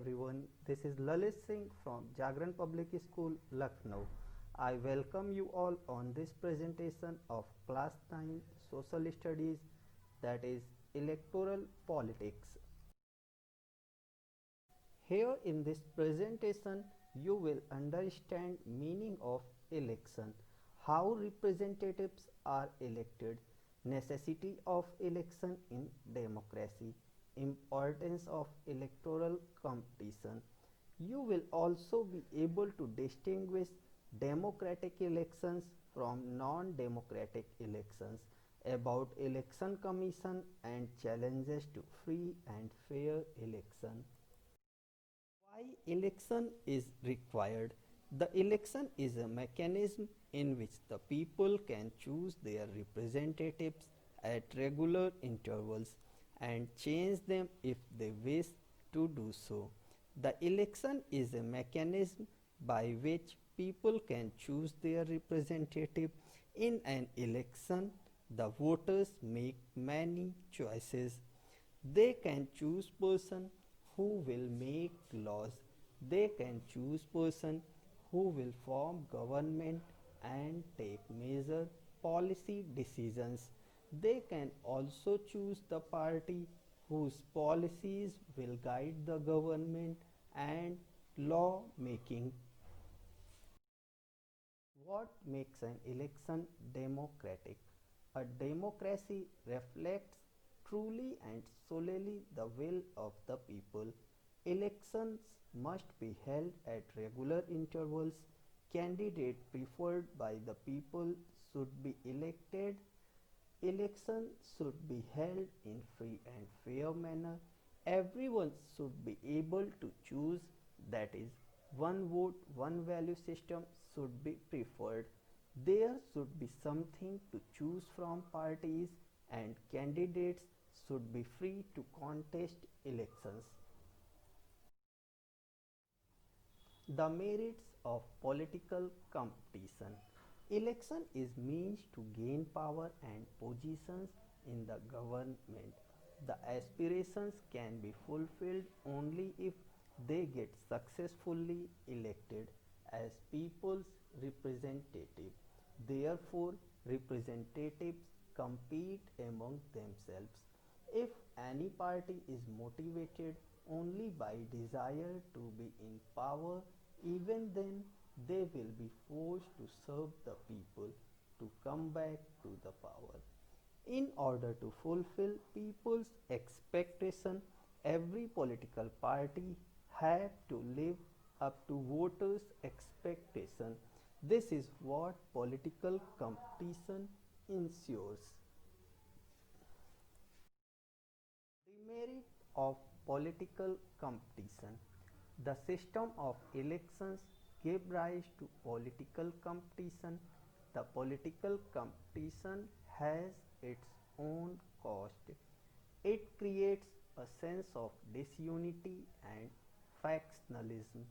everyone. This is Lalit Singh from Jagran Public School, Lucknow. I welcome you all on this presentation of Class 9 Social Studies, that is Electoral Politics. Here in this presentation, you will understand meaning of election, how representatives are elected, necessity of election in democracy, importance of electoral competition. You will also be able to distinguish democratic elections from non-democratic elections, about election commission and challenges to free and fair election. Why election is required? The election is a mechanism in which the people can choose their representatives at regular intervals and change them if they wish to do so. The election is a mechanism by which people can choose their representative. In an election, the voters make many choices. They can choose person who will make laws. They can choose person who will form government and take major policy decisions. They can also choose the party whose policies will guide the government and law making. What makes an election democratic? A democracy reflects truly and solely the will of the people. Elections must be held at regular intervals. Candidates preferred by the people should be elected. Elections should be held in free and fair manner. Everyone should be able to choose, that is, one vote, one value system should be preferred. There should be something to choose from parties and candidates should be free to contest elections. The merits of political competition. Election is means to gain power and positions in the government. The aspirations can be fulfilled only if they get successfully elected as people's representative. Therefore, representatives compete among themselves. If any party is motivated only by desire to be in power, even then they will be forced to serve the people to come back to the power. In order to fulfill people's expectation, every political party had to live up to voters' expectation. This is what political competition ensures. Demerit of political competition. The system of elections gave rise to political competition. The political competition has its own cost. It creates a sense of disunity and factionalism.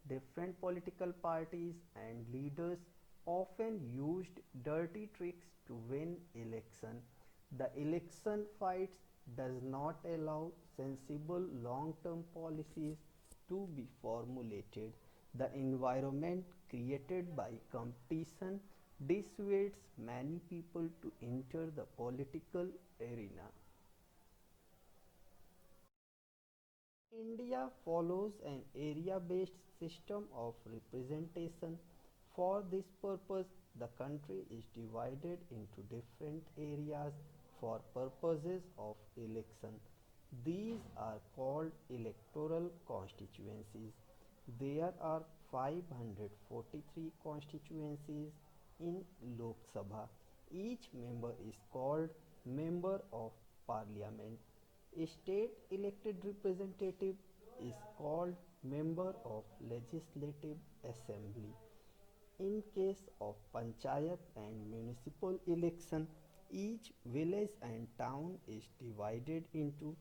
Different political parties and leaders often used dirty tricks to win election. The election fights does not allow sensible long-term policies to be formulated. The environment created by competition dissuades many people to enter the political arena. India follows an area-based system of representation. For this purpose, the country is divided into different areas for purposes of election. These are called electoral constituencies. There are 543 constituencies in Lok Sabha. Each member is called Member of Parliament. A state elected representative is called Member of Legislative Assembly. In case of panchayat and municipal election, each village and town is divided into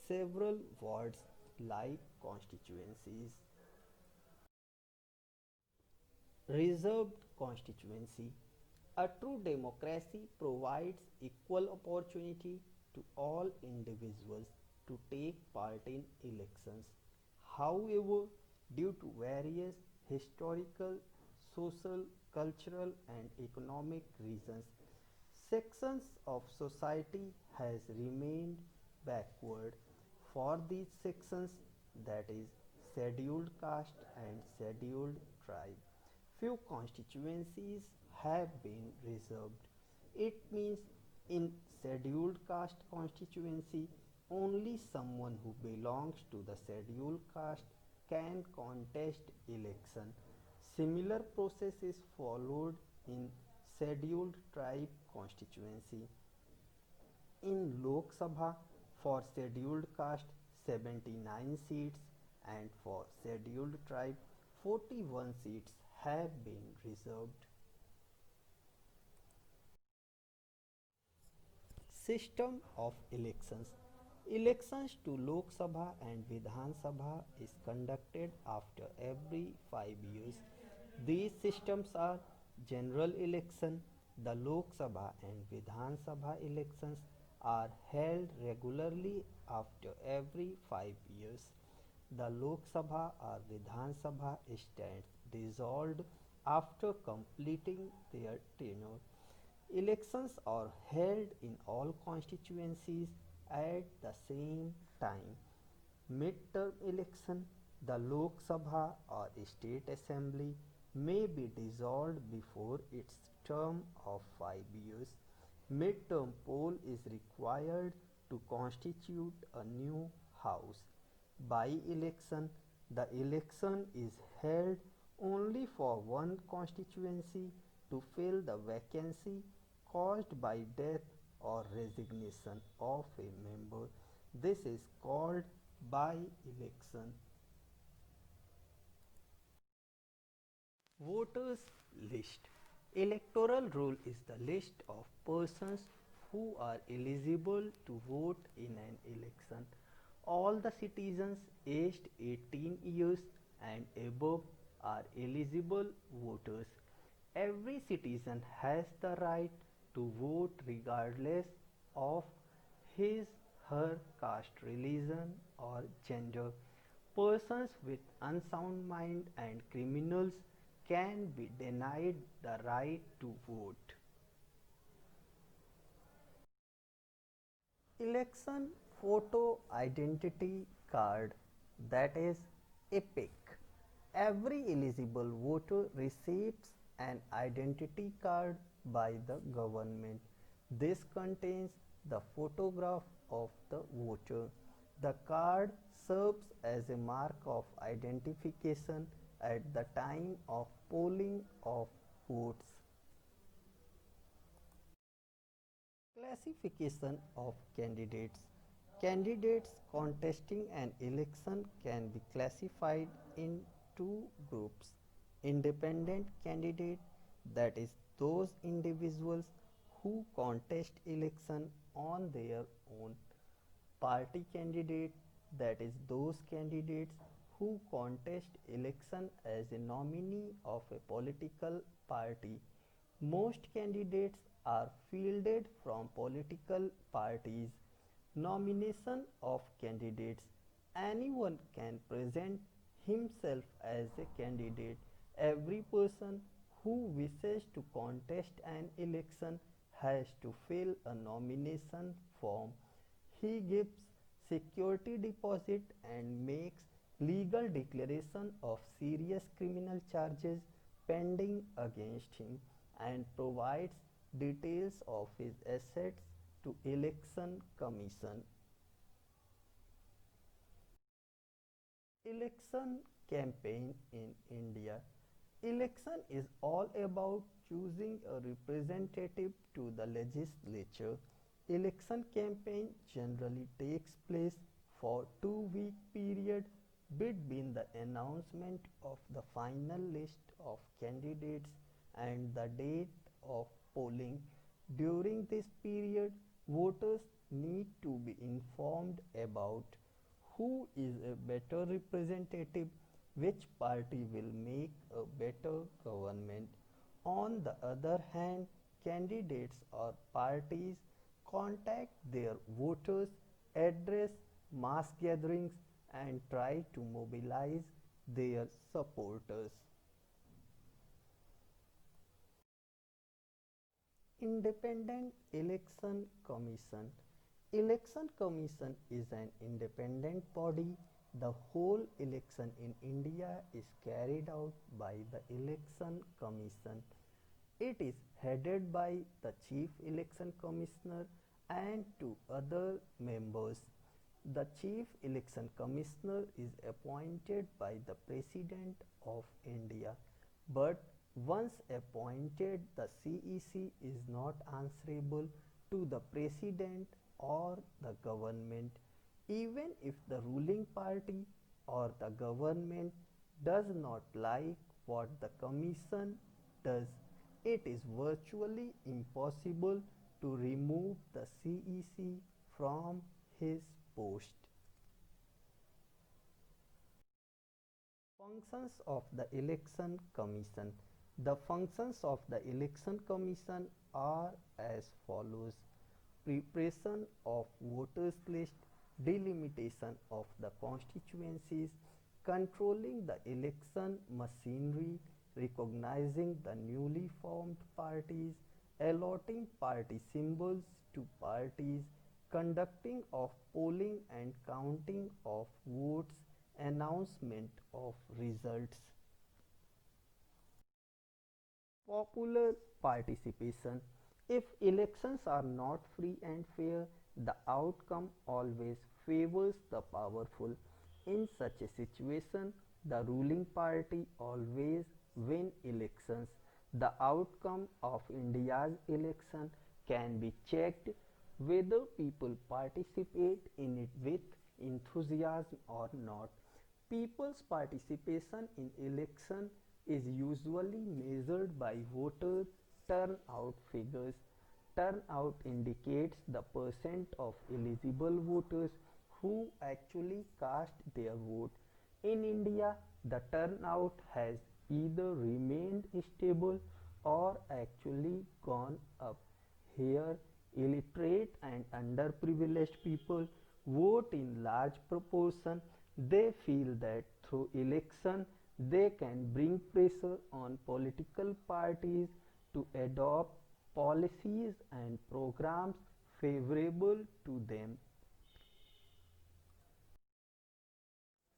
several wards like constituencies. Reserved constituency. A true democracy provides equal opportunity to all individuals to take part in elections. However, due to various historical, social, cultural and economic reasons, sections of society has remained backward. For these sections, that is scheduled caste and scheduled tribe, few constituencies have been reserved. It means in scheduled caste constituency, only someone who belongs to the scheduled caste can contest election. Similar process is followed in scheduled tribe constituency. In Lok Sabha, for scheduled caste 79 seats and for scheduled tribe 41 seats have been reserved. System of elections. Elections to Lok Sabha and Vidhan Sabha is conducted after every 5 years. These systems are general election. The Lok Sabha and Vidhan Sabha elections are held regularly after every 5 years. The Lok Sabha or Vidhan Sabha stands dissolved after completing their tenure. Elections are held in all constituencies at the same time. Mid-term election, the Lok Sabha or State Assembly may be dissolved before its term of 5 years. Mid-term poll is required to constitute a new house. By-election, the election is held only for one constituency to fill the vacancy caused by death or resignation of a member. This is called by-election. Voters list. Electoral roll is the list of persons who are eligible to vote in an election. All the citizens aged 18 years and above are eligible voters. Every citizen has the right to vote regardless of his her caste, religion or gender. Persons with unsound mind and criminals can be denied the right to vote. Election photo identity card, that is EPIC. Every eligible voter receives an identity card by the government. This contains the photograph of the voter. The card serves as a mark of identification at the time of polling of votes. Classification of candidates. Candidates contesting an election can be classified in two groups. Independent candidate, that is those individuals who contest election on their own. Party candidate, that is those candidates who contest election as a nominee of a political party. Most candidates are fielded from political parties. Nomination of candidates. Anyone can present himself as a candidate. Every person who wishes to contest an election has to fill a nomination form. He gives security deposit and makes legal declaration of serious criminal charges pending against him and provides details of his assets to election commission. Election campaign in India. Election is all about choosing a representative to the legislature. Election campaign generally takes place for 2 week period between the announcement of the final list of candidates and the date of polling. During this period, voters need to be informed about who is a better representative, which party will make a better government. On the other hand, candidates or parties contact their voters, address mass gatherings, and try to mobilize their supporters. Independent Election Commission. Election Commission is an independent body. The whole election in India is carried out by the Election Commission. It is headed by the Chief Election Commissioner and two other members. The Chief Election Commissioner is appointed by the President of India, but once appointed, the CEC is not answerable to the President or the government, even if the ruling party or the government does not like what the Commission does. It is virtually impossible to remove the CEC from his post. Functions of the Election Commission. The functions of the Election Commission are as follows: preparation of voters list, delimitation of the constituencies, controlling the election machinery, recognizing the newly formed parties, allotting party symbols to parties, conducting of polling and counting of votes, announcement of results. Popular participation. If elections are not free and fair, the outcome always favors the powerful. In such a situation, the ruling party always win elections. The outcome of India's election can be checked whether people participate in it with enthusiasm or not. People's participation in election is usually measured by voter turnout figures. Turnout indicates the percent of eligible voters who actually cast their vote. In India, the turnout has either remained stable or actually gone up. Here, illiterate and underprivileged people vote in large proportion. They feel that through election they can bring pressure on political parties to adopt policies and programs favorable to them.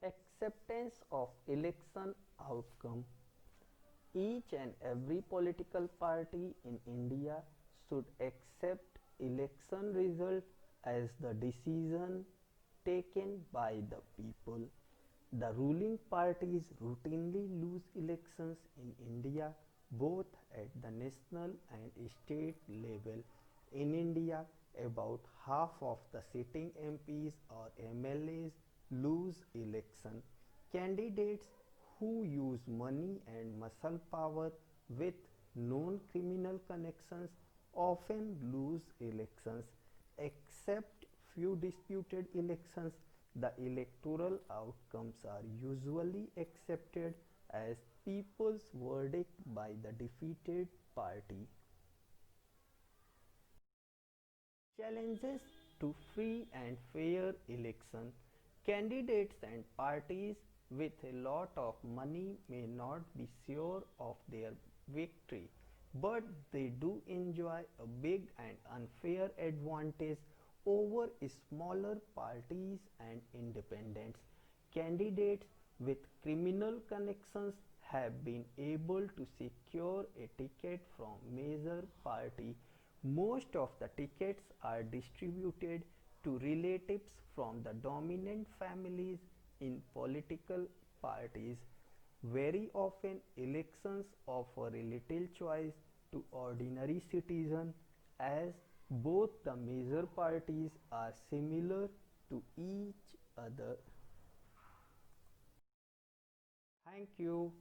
Acceptance of election outcome. Each and every political party in India should accept election result as the decision taken by the people. The ruling parties routinely lose elections in India both at the national and state level. In India, about half of the sitting MPs or MLAs lose election. Candidates who use money and muscle power with known criminal connections often lose elections. Except few disputed elections, the electoral outcomes are usually accepted as people's verdict by the defeated party. Challenges to free and fair election. Candidates and parties with a lot of money may not be sure of their victory, but they do enjoy a big and unfair advantage over smaller parties and independents. Candidates with criminal connections have been able to secure a ticket from major party. Most of the tickets are distributed to relatives from the dominant families in political parties. Very often elections offer a little choice to ordinary citizens as both the major parties are similar to each other. Thank you.